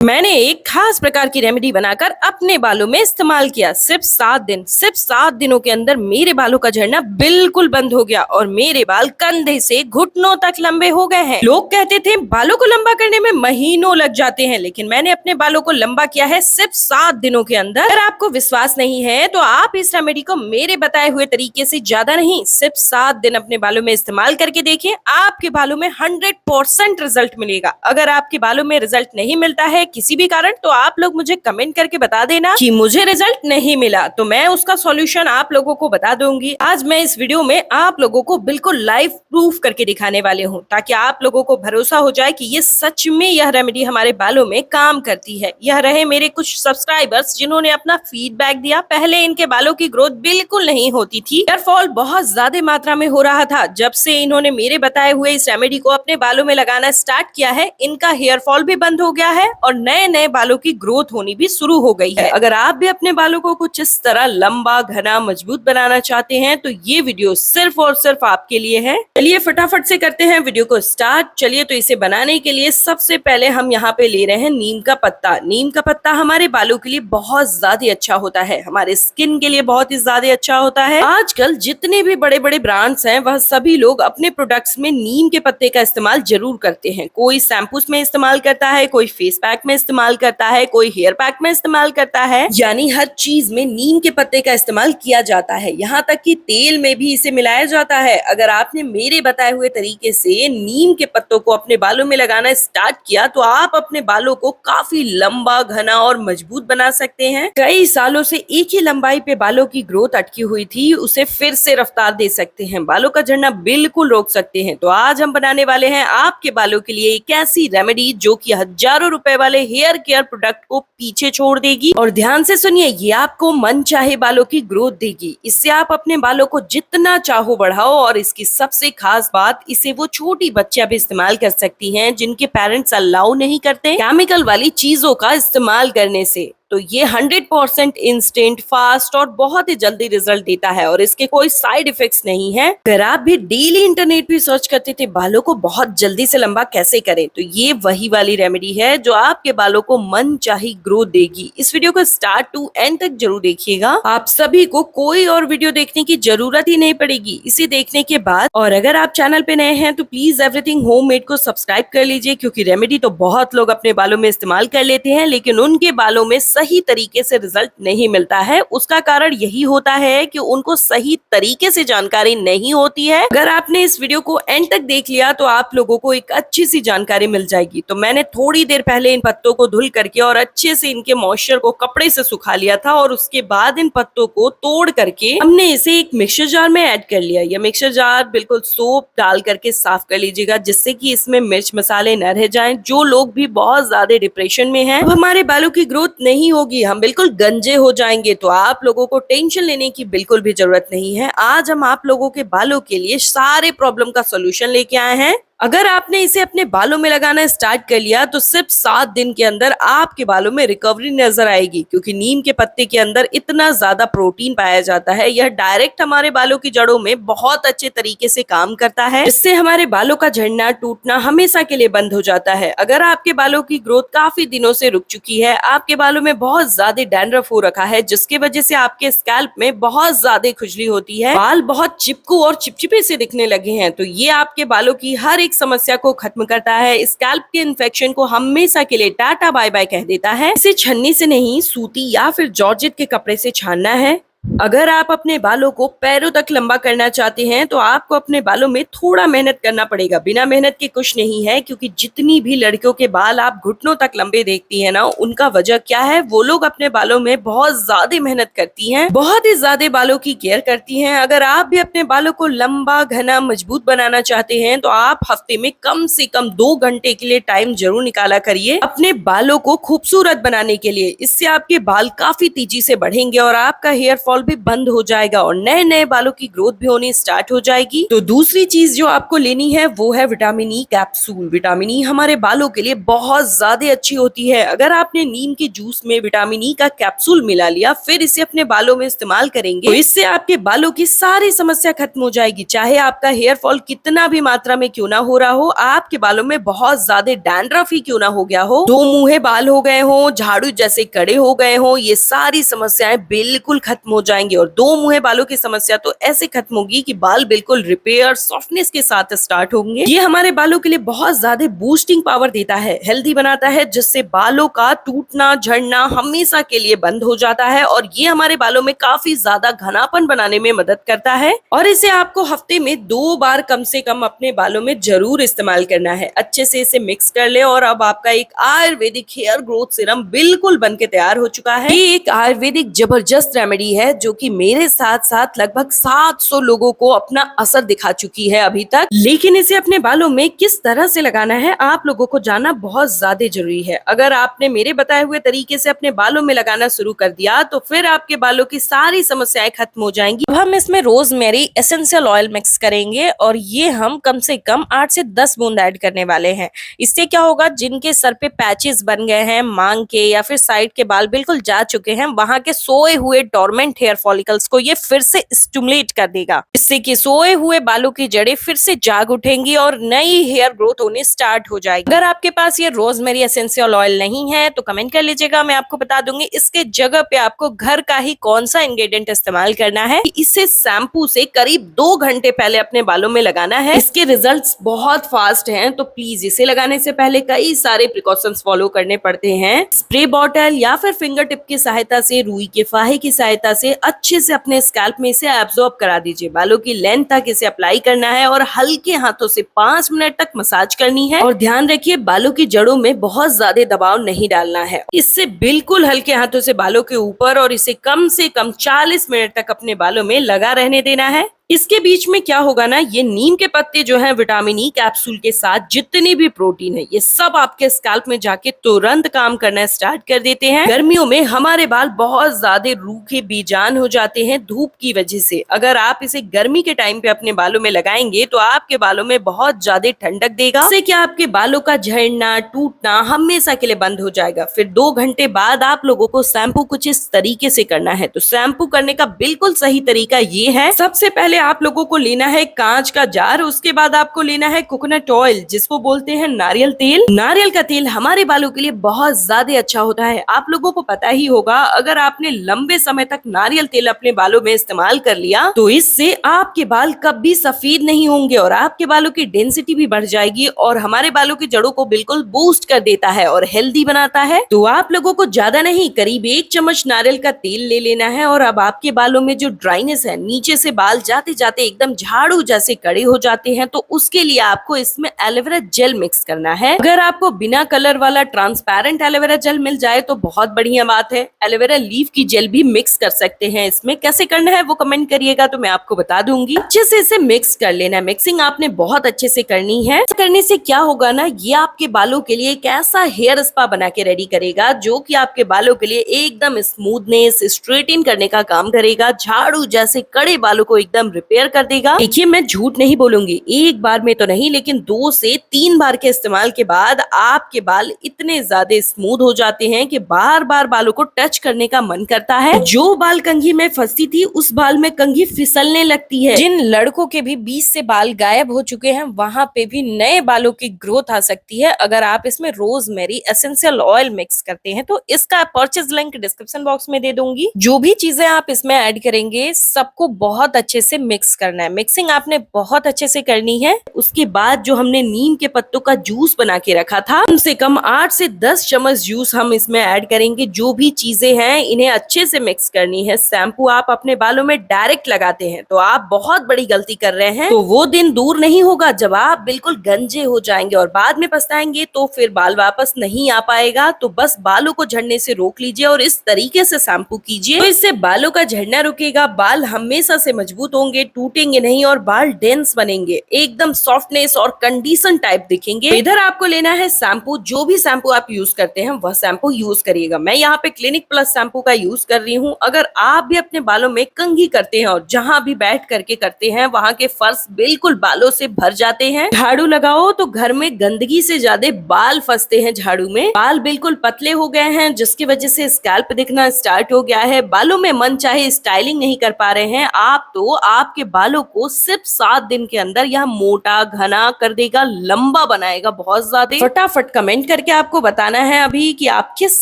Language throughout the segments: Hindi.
मैंने एक खास प्रकार की रेमेडी बनाकर अपने बालों में इस्तेमाल किया। सिर्फ 7 दिनों के अंदर मेरे बालों का झड़ना बिल्कुल बंद हो गया और मेरे बाल कंधे से घुटनों तक लंबे हो गए हैं। लोग कहते थे बालों को लंबा करने में महीनों लग जाते हैं, लेकिन मैंने अपने बालों को लंबा किया है सिर्फ 7 दिनों के अंदर। अगर आपको विश्वास नहीं है तो आप इस रेमेडी को मेरे बताए हुए तरीके से ज्यादा नहीं, सिर्फ 7 दिन अपने बालों में इस्तेमाल करके देखिए। आपके बालों में 100% रिजल्ट मिलेगा। अगर आपके बालों में रिजल्ट नहीं मिलता है किसी भी कारण, तो आप लोग मुझे कमेंट करके बता देना कि मुझे रिजल्ट नहीं मिला, तो मैं उसका सॉल्यूशन आप लोगों को बता दूंगी। आज मैं इस वीडियो में आप लोगों को बिल्कुल लाइव प्रूफ करके दिखाने वाले हूँ, ताकि आप लोगों को भरोसा हो जाए कि ये सच में यह रेमेडी हमारे बालों में काम करती है। यह रहे मेरे कुछ सब्सक्राइबर्स जिन्होंने अपना फीडबैक दिया। पहले इनके बालों की ग्रोथ बिल्कुल नहीं होती थी, हेयर फॉल बहुत ज्यादा मात्रा में हो रहा था। जब से इन्होंने मेरे बताए हुए इस रेमेडी को अपने बालों में लगाना स्टार्ट किया है, इनका हेयर फॉल भी बंद हो गया है और नए नए बालों की ग्रोथ होनी भी शुरू हो गई है। अगर आप भी अपने बालों को कुछ इस तरह लंबा, घना, मजबूत बनाना चाहते हैं तो ये वीडियो सिर्फ और सिर्फ आपके लिए है। चलिए फटाफट से करते हैं वीडियो को स्टार्ट। चलिए, तो इसे बनाने के लिए सबसे पहले हम यहाँ पे ले रहे हैं नीम का पत्ता। नीम का पत्ता हमारे बालों के लिए बहुत ज्यादा अच्छा होता है, हमारे स्किन के लिए बहुत ही ज्यादा अच्छा होता है। आजकल जितने भी बड़े बड़े ब्रांड्स हैं वह सभी लोग अपने प्रोडक्ट्स में नीम के पत्ते का इस्तेमाल जरूर करते हैं। कोई शैम्पूस में इस्तेमाल करता है, कोई फेस पैक में इस्तेमाल करता है, कोई हेयर पैक में इस्तेमाल करता है, यानी हर चीज में नीम के पत्ते का इस्तेमाल किया जाता है। यहाँ तक कि तेल में भी इसे मिलाया जाता है। अगर आपने मेरे बताए हुए तरीके से नीम के पत्तों को अपने बालों में लगाना स्टार्ट किया तो आप अपने बालों को काफी लंबा, घना और मजबूत बना सकते हैं। कई सालों से एक ही लंबाई पे बालों की ग्रोथ अटकी हुई थी, उसे फिर से रफ्तार दे सकते हैं, बालों का झड़ना बिल्कुल रोक सकते हैं। तो आज हम बनाने वाले हैं आपके बालों के लिए एक ऐसी रेमेडी जो कि हजारों रुपए वाले हेयर केयर प्रोडक्ट को पीछे छोड़ देगी। और ध्यान से सुनिए, ये आपको मन चाहे बालों की ग्रोथ देगी। इससे आप अपने बालों को जितना चाहो बढ़ाओ, और इसकी सबसे खास बात, इसे वो छोटी बच्चियां भी इस्तेमाल कर सकती हैं जिनके पेरेंट्स अलाउ नहीं करते केमिकल वाली चीजों का इस्तेमाल करने से। तो ये 100% इंस्टेंट, फास्ट और बहुत ही जल्दी रिजल्ट देता है और इसके कोई साइड इफेक्ट्स नहीं है। अगर आप भी डेली इंटरनेट पे सर्च करते थे बालों को बहुत जल्दी से लंबा कैसे करें, तो ये वही वाली रेमेडी है जो आपके बालों को मन चाही ग्रोथ देगी। इस वीडियो को स्टार्ट टू एंड तक जरूर देखिएगा। आप सभी को कोई और वीडियो देखने की जरूरत ही नहीं पड़ेगी इसे देखने के बाद। और अगर आप चैनल पे नए हैं तो प्लीज एवरीथिंग होममेड को सब्सक्राइब कर लीजिए, क्योंकि रेमेडी तो बहुत लोग अपने बालों में इस्तेमाल कर लेते हैं, लेकिन उनके बालों में सही तरीके से रिजल्ट नहीं मिलता है। उसका कारण यही होता है कि उनको सही तरीके से जानकारी नहीं होती है। अगर आपने इस वीडियो को एंड तक देख लिया तो आप लोगों को एक अच्छी सी जानकारी मिल जाएगी। तो मैंने थोड़ी देर पहले इन पत्तों को धुल करके और अच्छे से इनके मॉइस्चर को कपड़े से सुखा लिया था, और उसके बाद इन पत्तों को तोड़ करके हमने इसे एक मिक्सर जार में ऐड कर लिया। यह मिक्सर जार बिल्कुल सोप डाल करके साफ कर लीजिएगा, जिससे कि इसमें मिर्च मसाले न रह जाएं। जो लोग भी बहुत ज्यादा डिप्रेशन में हैं, अब हमारे बालों की ग्रोथ नहीं होगी, हम बिल्कुल गंजे हो जाएंगे, तो आप लोगों को टेंशन लेने की बिल्कुल भी जरूरत नहीं है। आज हम आप लोगों के बालों के लिए सारे प्रॉब्लम का सोल्यूशन लेके आए हैं। अगर आपने इसे अपने बालों में लगाना स्टार्ट कर लिया तो सिर्फ 7 दिन के अंदर आपके बालों में रिकवरी नजर आएगी, क्योंकि नीम के पत्ते के अंदर इतना ज्यादा प्रोटीन पाया जाता है। यह डायरेक्ट हमारे बालों की जड़ों में बहुत अच्छे तरीके से काम करता है, इससे हमारे बालों का झड़ना, टूटना हमेशा के लिए बंद हो जाता है। अगर आपके बालों की ग्रोथ काफी दिनों से रुक चुकी है, आपके बालों में बहुत ज्यादा डैंड्रफ हो रखा है, जिसकी वजह से आपके स्कैल्प में बहुत ज्यादा खुजली होती है, बाल बहुत चिपकू और चिपचिपे से दिखने लगे हैं, तो ये आपके बालों की हर समस्या को खत्म करता है। स्कैल्प के इन्फेक्शन को हमेशा के लिए टाटा बाय बाय कह देता है। इसे छन्नी से नहीं, सूती या फिर जॉर्जेट के कपड़े से छानना है। अगर आप अपने बालों को पैरों तक लंबा करना चाहते हैं तो आपको अपने बालों में थोड़ा मेहनत करना पड़ेगा। बिना मेहनत के कुछ नहीं है, क्योंकि जितनी भी लड़कियों के बाल आप घुटनों तक लंबे देखती हैं ना, उनका वजह क्या है, वो लोग अपने बालों में बहुत ज्यादा मेहनत करती हैं, बहुत ही ज्यादा बालों की केयर करती हैं। अगर आप भी अपने बालों को लंबा, घना, मजबूत बनाना चाहते हैं तो आप हफ्ते में कम से कम 2 घंटे के लिए टाइम जरूर निकाला करिए अपने बालों को खूबसूरत बनाने के लिए। इससे आपके बाल काफी तेजी से बढ़ेंगे और आपका हेयर फॉल फॉल भी बंद हो जाएगा और नए नए बालों की ग्रोथ भी होनी स्टार्ट हो जाएगी। तो दूसरी चीज जो आपको लेनी है वो है vitamin E capsule. Vitamin E हमारे बालों के लिए बहुत ज्यादा अच्छी होती है। अगर आपने नीम के जूस में विटामिन ई का कैप्सूल मिला लिया, फिर इसे अपने बालों में इस्तेमाल करेंगे, तो इससे आपके बालों की सारी समस्या खत्म हो जाएगी। चाहे आपका हेयर फॉल कितना भी मात्रा में क्यों ना हो रहा हो, आपके बालों में बहुत ज्यादा डैंड्रफ ही क्यों ना हो गया हो, दो मुंहे बाल हो गए हो, झाड़ू जैसे कड़े हो गए हो, ये सारी समस्याएं बिल्कुल खत्म हो जाएंगी। और दो मुंहे बालों की समस्या तो ऐसे खत्म होगी कि बाल बिल्कुल रिपेयर सॉफ्टनेस के साथ स्टार्ट होंगे। ये हमारे बालों के लिए बहुत ज्यादा बूस्टिंग पावर देता है, हेल्दी बनाता है, जिससे बालों का टूटना झड़ना हमेशा के लिए बंद हो जाता है। और ये हमारे बालों में काफी ज्यादा घनापन बनाने में मदद करता है। और इसे आपको हफ्ते में 2 बार कम से कम अपने बालों में जरूर इस्तेमाल करना है। अच्छे से इसे मिक्स कर ले और अब आपका एक आयुर्वेदिक हेयर ग्रोथ सीरम बिल्कुल बन के तैयार हो चुका है। ये एक आयुर्वेदिक जबरदस्त रेमेडी है जो कि मेरे साथ साथ लगभग 700 लोगों को अपना असर दिखा चुकी है अभी तक। लेकिन इसे अपने बालों में किस तरह से लगाना है आप लोगों को जानना बहुत ज्यादा जरूरी है। अगर आपने मेरे बताए हुए तरीके से अपने बालों में लगाना शुरू कर दिया तो फिर आपके बालों की सारी समस्याएं खत्म हो जाएंगी। अब हम इसमें रोजमेरी एसेंशियल ऑयल मिक्स करेंगे और ये हम कम से कम 8 से 10 बूंद ऐड करने वाले हैं। इससे क्या होगा, जिनके सर पे पैचेस बन गए हैं, मांग के या फिर साइड के बाल बिल्कुल जा चुके हैं, वहां के सोए हुए डोरमेंट हेयर फॉलिकल्स को ये फिर से स्टिमुलेट कर देगा, इससे कि सोए हुए बालों की जड़ें फिर से जाग उठेंगी और नई हेयर ग्रोथ होने स्टार्ट हो जाएगी। अगर आपके पास ये रोजमेरी एसेंशियल ऑयल नहीं है तो कमेंट कर लीजिएगा, मैं आपको बता दूंगी इसके जगह पे आपको घर का ही कौन सा इंग्रेडिएंट इस्तेमाल करना है। इसे शैम्पू से करीब 2 घंटे पहले अपने बालों में लगाना है। इसके रिजल्ट्स बहुत फास्ट हैं, तो प्लीज इसे लगाने से पहले कई सारे प्रिकॉशंस फॉलो करने पड़ते हैं। स्प्रे बॉटल या फिर फिंगर टिप की सहायता से, रुई के फाहे की सहायता से अच्छे से अपने स्कैल्प में इसे एब्जॉर्ब करा दीजिए। बालों की लेंथ तक इसे अप्लाई करना है और हल्के हाथों से 5 मिनट तक मसाज करनी है। और ध्यान रखिए बालों की जड़ों में बहुत ज्यादा दबाव नहीं डालना है। इससे बिल्कुल हल्के हाथों से बालों के ऊपर और इसे कम से कम 40 मिनट तक अपने बालों में लगा रहने देना है। इसके बीच में क्या होगा ना, ये नीम के पत्ते जो हैं विटामिन ई कैप्सूल के साथ जितनी भी प्रोटीन है ये सब आपके स्कैल्प में जाके तुरंत काम करना स्टार्ट कर देते हैं। गर्मियों में हमारे बाल बहुत ज्यादा रूखे बेजान हो जाते हैं धूप की वजह से। अगर आप इसे गर्मी के टाइम पे अपने बालों में लगाएंगे तो आपके बालों में बहुत ज्यादा ठंडक देगा, इससे कि आपके बालों का झड़ना टूटना हमेशा के लिए बंद हो जाएगा। फिर 2 घंटे बाद आप लोगों को शैम्पू कुछ इस तरीके से करना है। तो शैम्पू करने का बिल्कुल सही तरीका ये है, सबसे पहले आप लोगों को लेना है कांच का जार, उसके बाद आपको लेना है कोकोनट ऑयल जिसको बोलते हैं नारियल तेल। नारियल का तेल हमारे बालों के लिए बहुत ज्यादा अच्छा होता है। आप लोगों को पता ही होगा, अगर आपने लंबे समय तक नारियल तेल अपने बालों में इस्तेमाल कर लिया तो इससे आपके बाल कभी सफेद नहीं होंगे और आपके बालों की डेंसिटी भी बढ़ जाएगी और हमारे बालों की जड़ों को बिल्कुल बूस्ट कर देता है और हेल्दी बनाता है। तो आप लोगों को ज्यादा नहीं, करीब 1 चम्मच नारियल का तेल ले लेना है। और अब आपके बालों में जो ड्राइनेस है, नीचे से बाल जाते जाते एकदम झाड़ू जैसे कड़े हो जाते हैं, तो उसके लिए आपको इसमें एलोवेरा जेल मिक्स करना है। अगर आपको बिना कलर वाला ट्रांसपेरेंट एलोवेरा जेल मिल जाए तो बहुत बढ़िया बात है। एलोवेरा लीफ की जेल भी मिक्स कर सकते हैं। इसमें कैसे करना है वो कमेंट करिएगा तो मैं आपको बता दूंगी। अच्छे से इसे मिक्स कर लेना है। मिक्सिंग आपने बहुत अच्छे से करनी है। करने से क्या होगा ना, ये आपके बालों के लिए एक ऐसा हेयर स्पा बना के रेडी करेगा जो कि आपके बालों के लिए एकदम स्मूथनेस स्ट्रेटिंग करने का काम करेगा। झाड़ू जैसे कड़े बालों को एकदम रिपेयर कर देगा। देखिए मैं झूठ नहीं बोलूंगी, एक बार में तो नहीं लेकिन 2 से 3 बार के इस्तेमाल के बाद आपके बाल इतने ज्यादा स्मूथ हो जाते हैं कि बार बार बालों को टच करने का मन करता है। जो बाल कंघी में फंसती थी उस बाल में कंघी फिसलने लगती है। जिन लड़कों के भी 20 से बाल गायब हो चुके हैं वहां पे भी नए बालों की ग्रोथ आ सकती है अगर आप इसमें रोजमेरी एसेंशियल ऑयल मिक्स करते हैं। तो इसका परचेज लिंक डिस्क्रिप्शन बॉक्स में दे दूंगी। जो भी चीजें आप इसमें ऐड करेंगे सबको बहुत अच्छे से मिक्स करना है। मिक्सिंग आपने बहुत अच्छे से करनी है। उसके बाद जो हमने नीम के पत्तों का जूस बना के रखा था, कम से कम 8 से 10 चम्मच जूस हम इसमें ऐड करेंगे। जो भी चीजें हैं इन्हें अच्छे से मिक्स करनी है। शैम्पू आप अपने बालों में डायरेक्ट लगाते हैं तो आप बहुत बड़ी गलती कर रहे हैं। तो वो दिन दूर नहीं होगा जब आप बिल्कुल गंजे हो जाएंगे और बाद में पछताएंगे, तो फिर बाल वापस नहीं आ पाएगा। तो बस बालों को झड़ने से रोक लीजिए और इस तरीके से शैम्पू कीजिए, तो इससे बालों का झड़ना रुकेगा, बाल हमेशा से मजबूत होंगे होंगे, टूटेंगे नहीं और बाल डेंस बनेंगे, एकदम सॉफ्टनेस और कंडीशन टाइप दिखेंगे। इधर आपको लेना है शैम्पू। जो भी शैम्पू आप यूज करते हैं वह शैम्पू यूज करिएगा। मैं यहाँ पे क्लिनिक प्लस शैम्पू का यूज कर रही हूँ। अगर आप भी अपने बालों में कंघी करते हैं और जहाँ भी बैठ करके करते हैं वहां के फर्श बिल्कुल बालों से भर जाते हैं, झाड़ू लगाओ तो घर में गंदगी से ज्यादा बाल फंसते हैं झाड़ू में। बाल बिल्कुल पतले हो गए हैं जिसकी वजह से स्कैल्प दिखना स्टार्ट हो गया है। बालों में मन चाहे स्टाइलिंग नहीं कर पा रहे हैं आप, तो आपके बालों को सिर्फ 7 दिन के अंदर यह मोटा घना कर देगा, लंबा बनाएगा बहुत ज्यादा। फटाफट कमेंट करके आपको बताना है अभी कि आप किस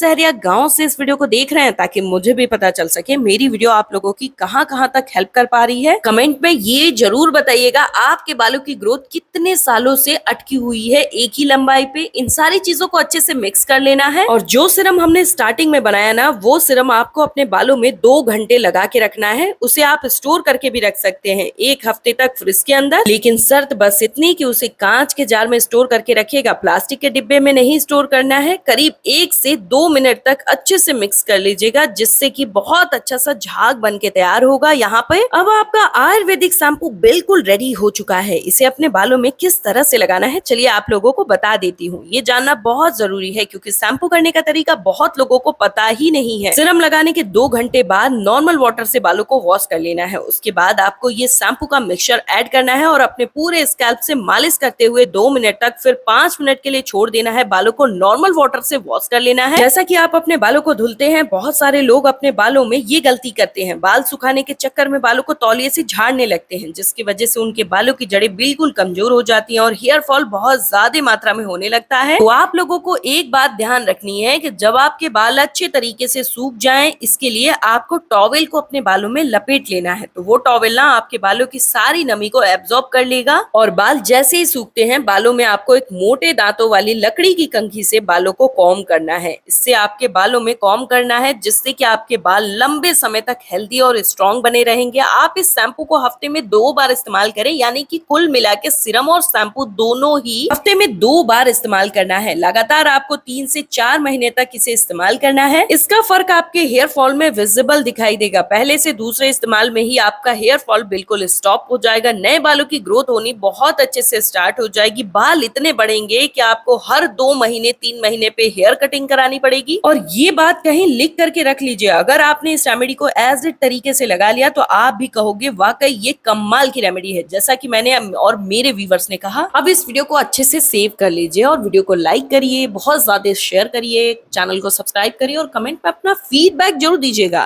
शहर या गांव से इस वीडियो को देख रहे हैं, ताकि मुझे भी पता चल सके मेरी वीडियो आप लोगों की कहां कहां तक हेल्प कर पा रही है। कमेंट में ये जरूर बताइएगा आपके बालों की ग्रोथ कितने सालों से अटकी हुई है एक ही लंबाई पे। इन सारी चीजों को अच्छे से मिक्स कर लेना है और जो सिरम हमने स्टार्टिंग में बनाया ना, वो सिरम आपको अपने बालों में 2 घंटे लगा के रखना है। उसे आप स्टोर करके भी रख सकते हैं 1 हफ्ते तक फ्रिज के अंदर, लेकिन शर्त बस इतनी कि उसे कांच के जार में स्टोर करके रखिएगा, प्लास्टिक के डिब्बे में नहीं स्टोर करना है। करीब 1 से 2 मिनट तक अच्छे से मिक्स कर लीजिएगा, जिससे कि बहुत अच्छा सा झाग बन के तैयार होगा। यहाँ पे अब आपका आयुर्वेदिक शैम्पू बिल्कुल रेडी हो चुका है। इसे अपने बालों में किस तरह से लगाना है चलिए आप लोगों को बता देती हूँ। ये जानना बहुत जरूरी है क्योंकि शैम्पू करने का तरीका बहुत लोगों को पता ही नहीं है। सिरम लगाने के 2 घंटे बाद नॉर्मल वाटर से बालों को वॉश कर लेना है। उसके बाद आपको ये शैम्पू का मिक्सचर ऐड करना है और अपने पूरे स्कैल्प से मालिश करते हुए 2 मिनट तक, फिर 5 मिनट के लिए छोड़ देना है। बालों को नॉर्मल वाटर से वॉश कर लेना है। जैसा कि आप अपने बालों को धुलते हैं, बहुत सारे लोग अपने बालों में ये गलती करते हैं, बाल सुखाने के चक्कर में बालों को तौलिए से झाड़ने लगते हैं, जिसकी वजह से उनके बालों की जड़ें बिल्कुल कमजोर हो जाती हैं और हेयर फॉल बहुत ज्यादा मात्रा में होने लगता है। तो आप लोगों को एक बात ध्यान रखनी है कि जब आपके बाल अच्छे तरीके से सूख जाएं, इसके लिए आपको टॉवेल को अपने बालों में लपेट लेना है। तो वो टॉवेल ना आपके बालों की सारी नमी को एब्जॉर्ब कर लेगा और बाल जैसे ही सूखते हैं, बालों में आपको एक मोटे दांतों वाली लकड़ी की कंघी से बालों को कॉम्ब करना है। इससे आपके बालों में कॉम्ब करना है, जिससे कि आपके बाल लंबे समय तक हेल्दी और स्ट्रॉन्ग बने रहेंगे। आप इस शैम्पू को हफ्ते में 2 बार इस्तेमाल करें, यानी कि कुल मिला के सिरम और शैम्पू दोनों ही हफ्ते में 2 बार इस्तेमाल करना है। लगातार आपको 3 से 4 महीने तक इसे इस्तेमाल करना है। इसका फर्क आपके हेयर फॉल में विजिबल दिखाई देगा। पहले से दूसरे इस्तेमाल में ही आपका हेयर फॉल बिल्कुल स्टॉप हो जाएगा। नए बालों की ग्रोथ होनी बहुत अच्छे से स्टार्ट हो जाएगी। बाल इतने बढ़ेंगे कि आपको हर 2 महीने 3 महीने पे हेयर कटिंग करानी पड़ेगी। और ये बात कहीं लिख करके रख लीजिए, अगर आपने इस रेमेडी को एज इट तरीके से लगा लिया तो आप भी कहोगे वाकई ये कमाल की रेमेडी है, जैसा कि मैंने और मेरे व्यूवर्स ने कहा। अब इस वीडियो को अच्छे से सेव कर लीजिए और वीडियो को लाइक करिए, बहुत ज्यादा शेयर करिए, चैनल को सब्सक्राइब करिए और कमेंट में अपना फीडबैक जरूर दीजिएगा।